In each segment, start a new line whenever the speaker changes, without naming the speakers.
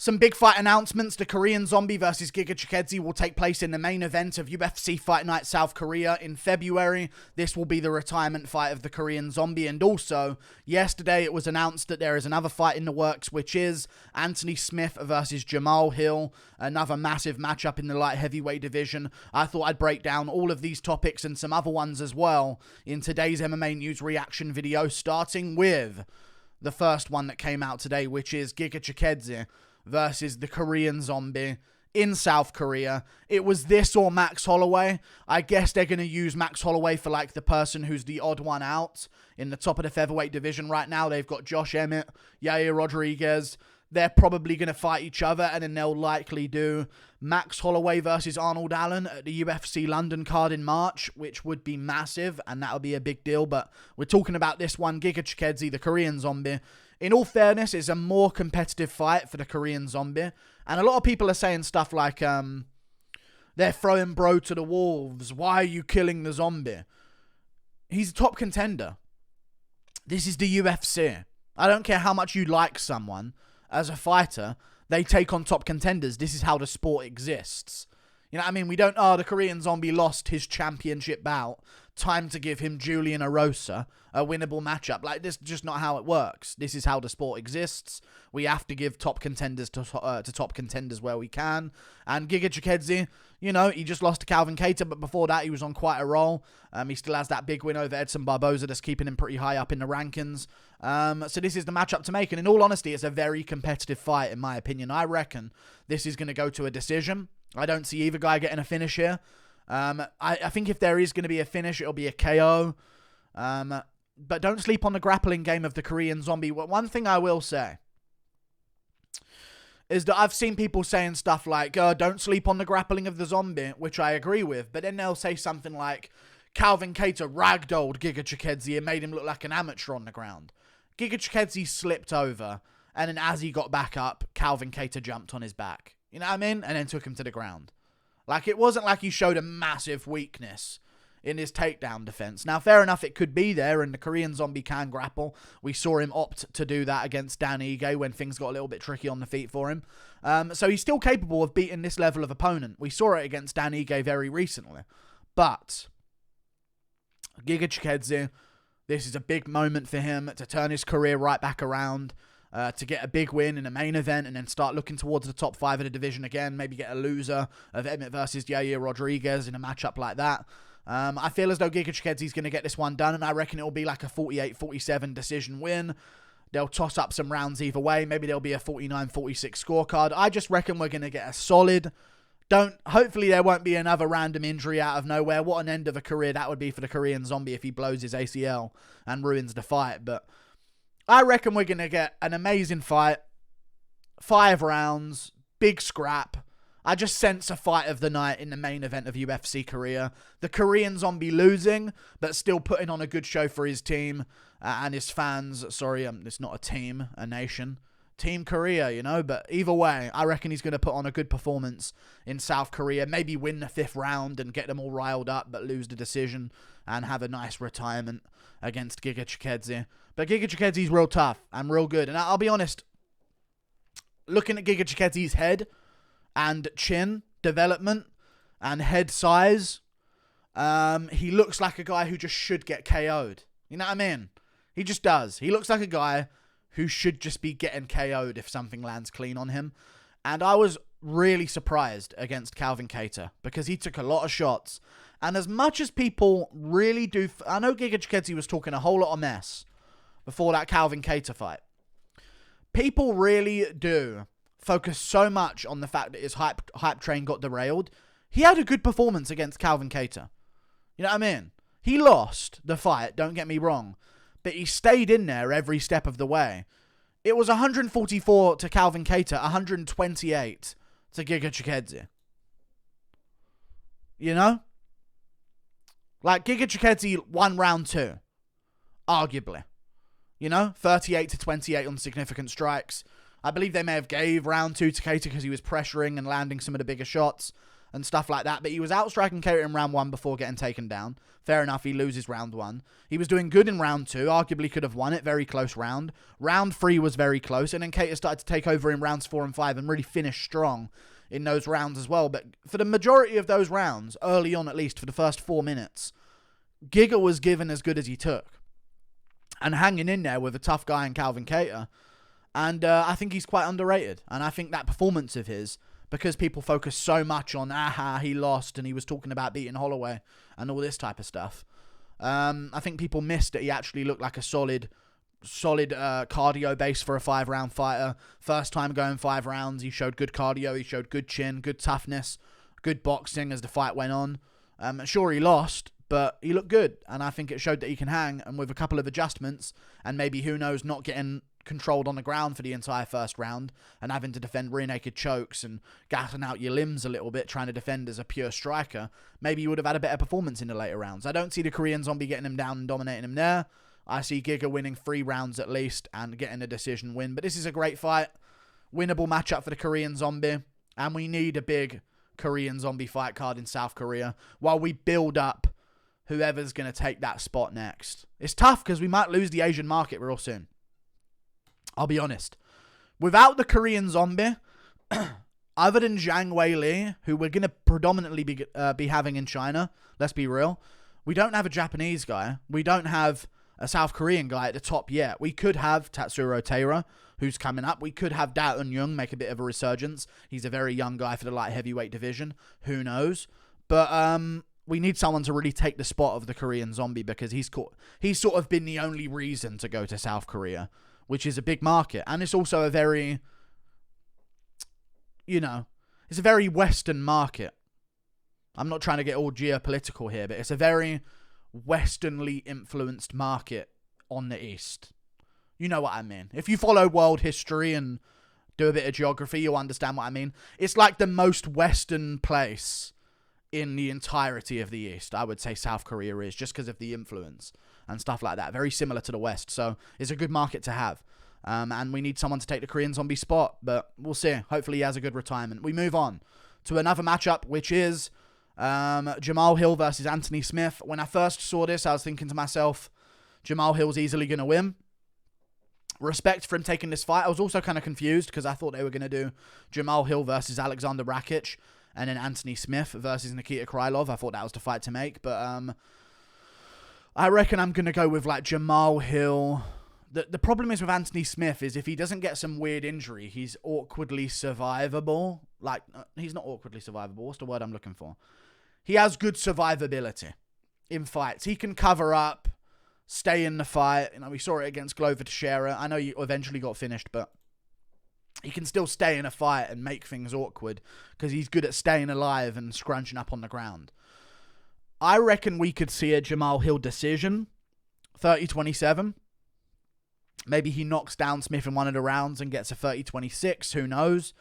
Some big fight announcements. The Korean Zombie versus Giga Chikadze will take place in the main event of UFC Fight Night South Korea in February. This will be the retirement fight of the Korean Zombie. And also, yesterday it was announced that there is another fight in the works, which is Anthony Smith versus Jamal Hill. Another massive matchup in the light heavyweight division. I thought I'd break down all of these topics and some other ones as well in today's MMA news reaction video, starting with the first one that came out today, which is Giga Chikadze versus the Korean Zombie in South Korea. It was this or Max Holloway. I guess they're going to use Max Holloway for like the person who's the odd one out in the top of the featherweight division right now. They've got Josh Emmett, Yair Rodriguez. They're probably going to fight each other, and then they'll likely do Max Holloway versus Arnold Allen at the UFC London card in March, which would be massive, and that'll be a big deal. But we're talking about this one, Giga Chikadze, the Korean Zombie. In all fairness, it's a more competitive fight for the Korean Zombie. And a lot of people are saying stuff like, they're throwing bro to the wolves. Why are you killing the zombie? He's a top contender. This is the UFC. I don't care how much you like someone. As a fighter, they take on top contenders. This is how the sport exists. You know what I mean? We don't, the Korean Zombie lost his championship bout. Time to give him Julian Erosa a winnable matchup. Like, this is just not how it works. This is how the sport exists. We have to give top contenders to top contenders where we can. And Giga Chikadze, you know, he just lost to Calvin Kattar, but before that he was on quite a roll. He still has that big win over Edson Barboza that's keeping him pretty high up in the rankings. So this is the matchup to make. And in all honesty, it's a very competitive fight, in my opinion. I reckon this is going to go to a decision. I don't see either guy getting a finish here. I think if there is going to be a finish, it'll be a KO. But don't sleep on the grappling game of the Korean Zombie. One thing I will say is that I've seen people saying stuff like, don't sleep on the grappling of the Zombie, which I agree with. But then they'll say something like, Calvin Kattar ragdolled Giga Chikadze and made him look like an amateur on the ground. Giga Chikadze slipped over, and then as he got back up, Calvin Kattar jumped on his back. You know what I mean? And then took him to the ground. Like, it wasn't like he showed a massive weakness in his takedown defense. Now, fair enough, it could be there, and the Korean Zombie can grapple. We saw him opt to do that against Dan Ige when things got a little bit tricky on the feet for him. So he's still capable of beating this level of opponent. We saw it against Dan Ige very recently. But Giga Chikadze, this is a big moment for him to turn his career right back around. To get a big win in a main event and then start looking towards the top 5 of the division again. Maybe get a loser of Emmett versus Yair Rodriguez in a matchup like that. I feel as though Giga Chikadze is going to get this one done, and I reckon it will be like a 48-47 decision win. They'll toss up some rounds either way. Maybe there'll be a 49-46 scorecard. I just reckon we're going to get a solid... Hopefully there won't be another random injury out of nowhere. What an end of a career that would be for the Korean Zombie if he blows his ACL and ruins the fight, but... I reckon we're going to get an amazing fight. 5 rounds. Big scrap. I just sense a fight of the night in the main event of UFC Korea. The Korean Zombie losing, but still putting on a good show for his team and his fans. Sorry, it's not a team, a nation. Team Korea, you know. But either way, I reckon he's going to put on a good performance in South Korea. Maybe win the 5th round and get them all riled up, but lose the decision and have a nice retirement against Giga Chikadze. But Giga Chikadze's real tough and real good. And I'll be honest, looking at Giga Chikadze's head and chin development and head size, he looks like a guy who just should get KO'd. You know what I mean? He just does. He looks like a guy who should just be getting KO'd if something lands clean on him. And I was really surprised against Calvin Kattar because he took a lot of shots. And as much as people really do... I know Giga Chikadze was talking a whole lot of mess before that Calvin Kattar fight. People really do focus so much on the fact that his hype train got derailed. He had a good performance against Calvin Kattar. You know what I mean? He lost the fight, don't get me wrong. But he stayed in there every step of the way. It was 144 to Calvin Kattar, 128 to Giga Chikadze. You know? Like, Giga Chikadze won round 2. Arguably. You know? 38 to 28 on significant strikes. I believe they may have gave round 2 to Kattar because he was pressuring and landing some of the bigger shots. and stuff like that. But he was outstriking Keita in round 1 before getting taken down. Fair enough, he loses round 1. He was doing good in round 2. Arguably could have won it. Very close round. Round 3 was very close. And then Keita started to take over in rounds 4 and 5 and really finish strong in those rounds as well. But for the majority of those rounds, early on at least, for the first 4 minutes, Giga was given as good as he took. And hanging in there with a tough guy in Calvin Keita. And I think he's quite underrated. And I think that performance of his, because people focus so much on, he lost, and he was talking about beating Holloway and all this type of stuff. I think people missed that he actually looked like a solid cardio base for a 5-round fighter. First time going 5 rounds, he showed good cardio, he showed good chin, good toughness, good boxing as the fight went on. Sure, he lost, but he looked good, and I think it showed that he can hang, and with a couple of adjustments, and maybe, who knows, not getting controlled on the ground for the entire first round, and having to defend rear naked chokes and gassing out your limbs a little bit, trying to defend as a pure striker, maybe you would have had a better performance in the later rounds. I don't see the Korean Zombie getting him down and dominating him there. I see Giga winning 3 rounds at least and getting a decision win. But this is a great fight. Winnable matchup for the Korean Zombie. And we need a big Korean Zombie fight card in South Korea while we build up whoever's going to take that spot next. It's tough because we might lose the Asian market real soon. I'll be honest. Without the Korean Zombie, other than Zhang Weili, who we're going to predominantly be having in China, let's be real, we don't have a Japanese guy. We don't have a South Korean guy at the top yet. We could have Tatsuro Taira, who's coming up. We could have Dao Eun-Young make a bit of a resurgence. He's a very young guy for the light heavyweight division. Who knows? But we need someone to really take the spot of the Korean Zombie, because he's sort of been the only reason to go to South Korea, which is a big market. And it's also a very, it's a very Western market. I'm not trying to get all geopolitical here, but it's a very Westernly influenced market on the East. You know what I mean. If you follow world history and do a bit of geography, you'll understand what I mean. It's like the most Western place in the entirety of the East. I would say South Korea is, just because of the influence and stuff like that. Very similar to the West. So it's a good market to have. And we need someone to take the Korean Zombie spot. But we'll see. Hopefully he has a good retirement. We move on to another matchup, which is Jamahal Hill versus Anthony Smith. When I first saw this, I was thinking to myself, Jamahal Hill's easily going to win. Respect for him taking this fight. I was also kind of confused because I thought they were going to do Jamahal Hill versus Alexander Rakic and then Anthony Smith versus Nikita Krylov. I thought that was the fight to make. But I reckon I'm going to go with like Jamahal Hill. The problem is with Anthony Smith is if he doesn't get some weird injury, he's awkwardly survivable. Like, he's not awkwardly survivable. What's the word I'm looking for? He has good survivability in fights. He can cover up, stay in the fight. We saw it against Glover Teixeira. I know you eventually got finished, but he can still stay in a fight and make things awkward because he's good at staying alive and scrunching up on the ground. I reckon we could see a Jamahal Hill decision, 30-27. Maybe he knocks down Smith in one of the rounds and gets a 30-26. Who knows?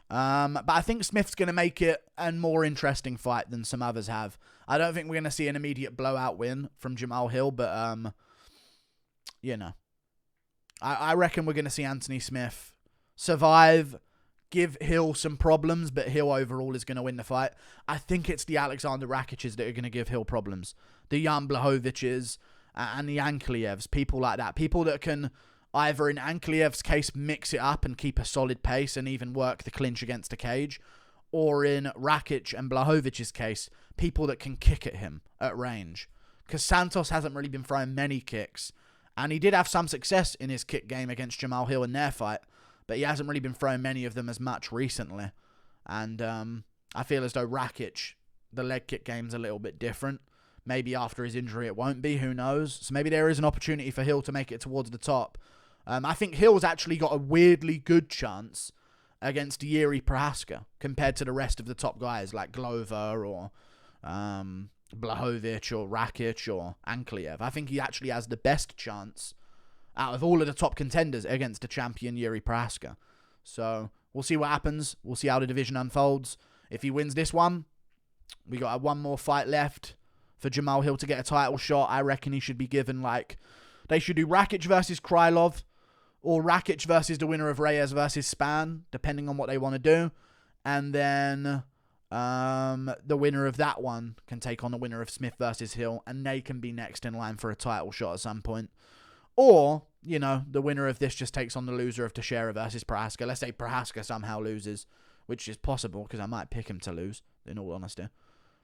But I think Smith's going to make it a more interesting fight than some others have. I don't think we're going to see an immediate blowout win from Jamahal Hill, but, I reckon we're going to see Anthony Smith survive, give Hill some problems, but Hill overall is going to win the fight. I think it's the Alexander Rakic's that are going to give Hill problems. The Jan Blachowicz and the Anklievs, people like that. People that can either, in Ankliev's case, mix it up and keep a solid pace and even work the clinch against the cage, or in Rakic and Blahovich's case, people that can kick at him at range. Because Santos hasn't really been throwing many kicks, and he did have some success in his kick game against Jamahal Hill in their fight, but he hasn't really been throwing many of them as much recently. And I feel as though Rakic, the leg kick game's a little bit different. Maybe after his injury it won't be, who knows? So maybe there is an opportunity for Hill to make it towards the top. I think Hill's actually got a weirdly good chance against Jiří Procházka compared to the rest of the top guys like Glover or Blachowicz or Rakic or Ankleev. I think he actually has the best chance out of all of the top contenders against the champion Jiří Procházka. So we'll see what happens. We'll see how the division unfolds. If he wins this one, we got one more fight left for Jamahal Hill to get a title shot. I reckon he should be given, like, they should do Rakic versus Krylov, or Rakic versus the winner of Reyes versus Span, depending on what they want to do. And then The winner of that one can take on the winner of Smith versus Hill, and they can be next in line for a title shot at some point. Or, you know, the winner of this just takes on the loser of Teixeira versus Prohaska. Let's say Prohaska somehow loses, which is possible because I might pick him to lose, in all honesty.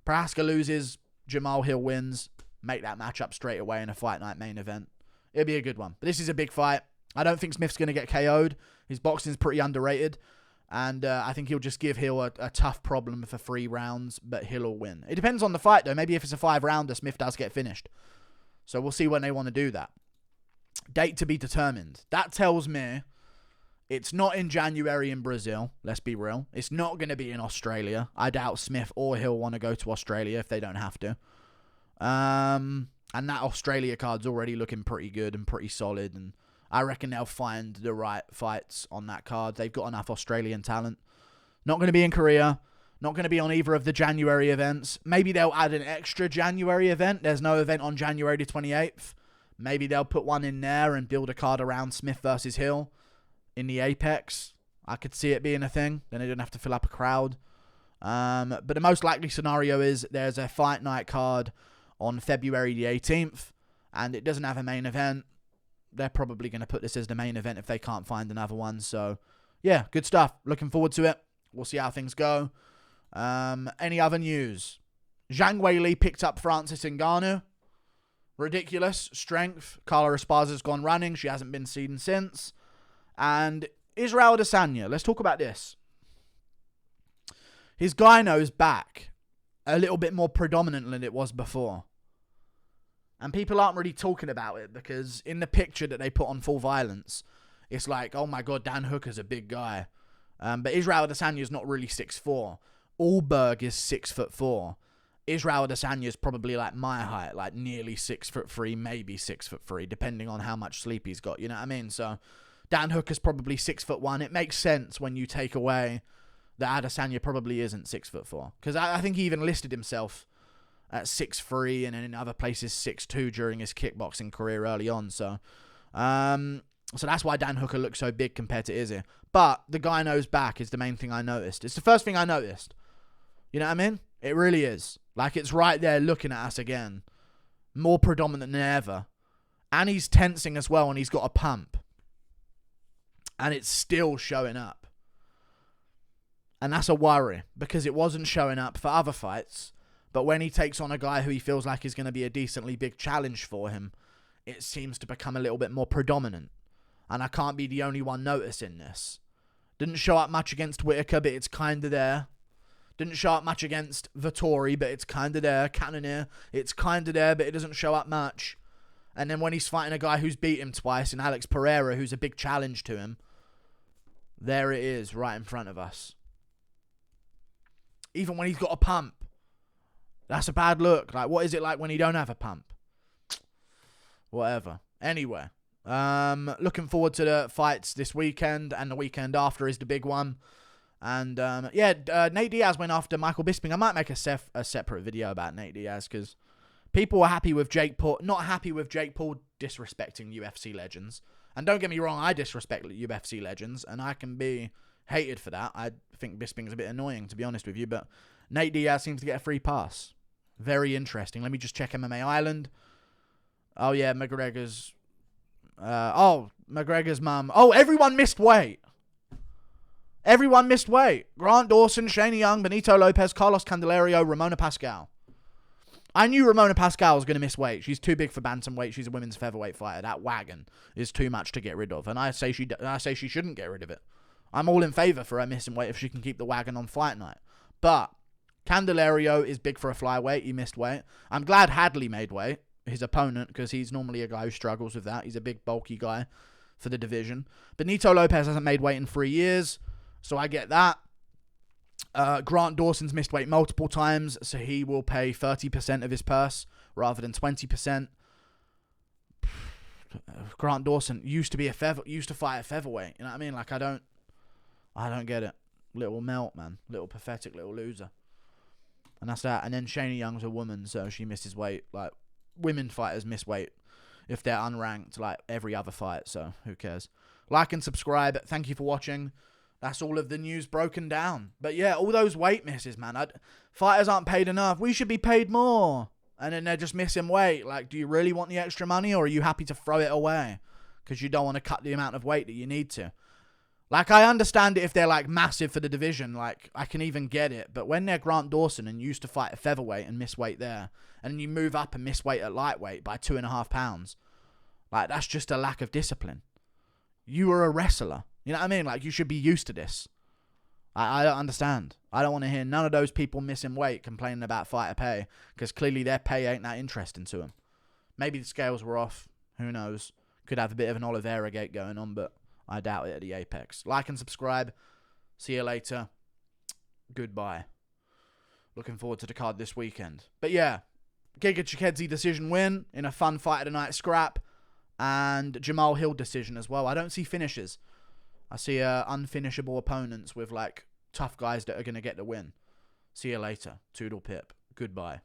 Prohaska loses, Jamahal Hill wins, make that matchup straight away in a fight night main event. It'll be a good one. But this is a big fight. I don't think Smith's going to get KO'd. His boxing's pretty underrated. And I think he'll just give Hill a tough problem for 3 rounds, but Hill will win. It depends on the fight, though. Maybe if it's a 5-rounder, Smith does get finished. So we'll see when they want to do that. Date to be determined. That tells me it's not in January in Brazil. Let's be real. It's not going to be in Australia. I doubt Smith or Hill want to go to Australia if they don't have to. And that Australia card's already looking pretty good and pretty solid. And I reckon they'll find the right fights on that card. They've got enough Australian talent. Not going to be in Korea. Not going to be on either of the January events. Maybe they'll add an extra January event. There's no event on January the 28th. Maybe they'll put one in there and build a card around Smith versus Hill in the Apex. I could see it being a thing. Then they don't have to fill up a crowd. But the most likely scenario is there's a fight night card on February the 18th. And it doesn't have a main event. They're probably going to put this as the main event if they can't find another one. So, yeah, good stuff. Looking forward to it. We'll see how things go. Any other news? Zhang Weili picked up Francis Ngannou. Ridiculous strength. Carla Esparza's gone running. She hasn't been seen since. And Israel Adesanya. Let's talk about this. His gyno's back a little bit more predominant than it was before. And people aren't really talking about it because in the picture that they put on Full Violence, it's like, oh my God, Dan Hooker's a big guy. But Israel Adesanya is not really 6'4". Allberg is 6'4". Israel Adesanya is probably like my height, like nearly 6'3", maybe 6'3", depending on how much sleep he's got. You know what I mean? So Dan Hooker's probably 6'1". It makes sense when you take away that Adesanya probably isn't 6'4", because I think he even listed himself at 6'3", and then in other places 6'2" during his kickboxing career early on. So that's why Dan Hooker looks so big compared to Izzy. But the gyno's back is the main thing I noticed. It's the first thing I noticed. You know what I mean? It really is. Like, it's right there looking at us again. More predominant than ever. And he's tensing as well, and he's got a pump. And it's still showing up. And that's a worry, because it wasn't showing up for other fights. But when he takes on a guy who he feels like is going to be a decently big challenge for him, it seems to become a little bit more predominant. And I can't be the only one noticing this. Didn't show up much against Whittaker, but it's kind of there. Didn't show up much against Vettori, but it's kind of there. Cannonier, it's kind of there, but it doesn't show up much. And then when he's fighting a guy who's beat him twice, and Alex Pereira, who's a big challenge to him, there it is, right in front of us. Even when he's got a pump. That's a bad look. Like, what is it like when you don't have a pump? Whatever. Anyway, looking forward to the fights this weekend, and the weekend after is the big one. And, Nate Diaz went after Michael Bisping. I might make a separate video about Nate Diaz, because people were happy with Jake Paul, not happy with Jake Paul disrespecting UFC legends. And don't get me wrong, I disrespect UFC legends, and I can be hated for that. I think Bisping's a bit annoying, to be honest with you, but Nate Diaz seems to get a free pass. Very interesting. Let me just check MMA Island. Oh, yeah, McGregor's... McGregor's mum. Oh, everyone missed weight. Everyone missed weight. Grant Dawson, Shane Young, Benito Lopez, Carlos Candelario, Ramona Pascal. I knew Ramona Pascal was going to miss weight. She's too big for bantamweight. She's a women's featherweight fighter. That wagon is too much to get rid of. And I say she shouldn't get rid of it. I'm all in favour for her missing weight if she can keep the wagon on fight night. But Candelario is big for a flyweight. He missed weight. I'm glad Hadley made weight, his opponent, because he's normally a guy who struggles with that. He's a big, bulky guy for the division. Benito Lopez hasn't made weight in 3 years, so I get that. Grant Dawson's missed weight multiple times, so he will pay 30% of his purse rather than 20%. Grant Dawson used to fight at featherweight. You know what I mean? Like, I don't get it. Little melt, man. Little pathetic little loser. And that's that. And then Shayna Young's a woman, so she misses weight. Like, women fighters miss weight if they're unranked, like every other fight, so who cares? Like and subscribe. Thank you for watching. That's all of the news broken down. But yeah, all those weight misses, man. Fighters aren't paid enough. We should be paid more. And then they're just missing weight. Like, do you really want the extra money, or are you happy to throw it away because you don't want to cut the amount of weight that you need to? Like, I understand it if they're, like, massive for the division. Like, I can even get it. But when they're Grant Dawson and used to fight at featherweight and miss weight there, and you move up and miss weight at lightweight by 2.5 pounds, like, that's just a lack of discipline. You are a wrestler. You know what I mean? Like, you should be used to this. I don't understand. I don't want to hear none of those people missing weight complaining about fighter pay, because clearly their pay ain't that interesting to them. Maybe the scales were off. Who knows? Could have a bit of an Oliveira gate going on, but I doubt it at the Apex. Like and subscribe. See you later. Goodbye. Looking forward to the card this weekend. But yeah, Giga Chikadze decision win in a fun fight of the night scrap. And Jamahal Hill decision as well. I don't see finishes. I see unfinishable opponents with, like, tough guys that are going to get the win. See you later. Toodle pip. Goodbye.